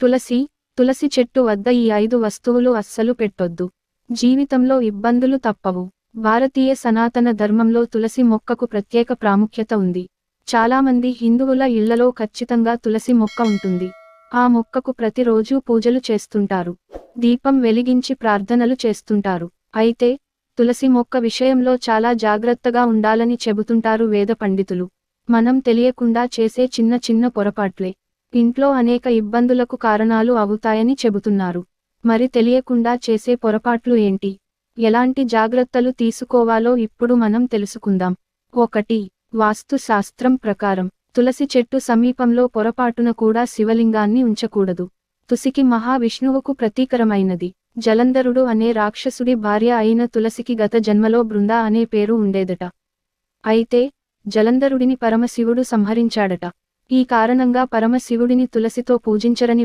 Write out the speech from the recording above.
తులసి చెట్టు వద్ద ఈ 5 వస్తువులు అస్సలు పెట్టొద్దు. జీవితంలో ఇబ్బందులు తప్పవు. భారతీయ సనాతన ధర్మంలో తులసి మొక్కకు ప్రత్యేక ప్రాముఖ్యత ఉంది. చాలామంది హిందువుల ఇళ్లలో ఖచ్చితంగా తులసి మొక్క ఉంటుంది. ఆ మొక్కకు ప్రతిరోజూ పూజలు చేస్తుంటారు. దీపం వెలిగించి ప్రార్థనలు చేస్తుంటారు. అయితే తులసి మొక్క విషయంలో చాలా జాగ్రత్తగా ఉండాలని చెబుతుంటారు వేద పండితులు. మనం తెలియకుండా చేసే చిన్న చిన్న పొరపాట్లే ఇంట్లో అనేక ఇబ్బందులకు కారణాలు అవుతాయని చెబుతున్నారు. మరి తెలియకుండా చేసే పొరపాట్లు ఏంటి? ఎలాంటి జాగ్రత్తలు తీసుకోవాలో ఇప్పుడు మనం తెలుసుకుందాం. 1. వాస్తు శాస్త్రం ప్రకారం తులసి చెట్టు సమీపంలో పొరపాటున కూడా శివలింగాన్ని ఉంచకూడదు. తులసికి మహావిష్ణువుకు ప్రతీకరమైనది. జలంధరుడు అనే రాక్షసుడి భార్య అయిన తులసికి గత జన్మలో బృంద అనే పేరు ఉండేదట. అయితే జలంధరుడిని పరమశివుడు సంహరించాడట. ఈ కారణంగా పరమశివుడిని తులసితో పూజించరని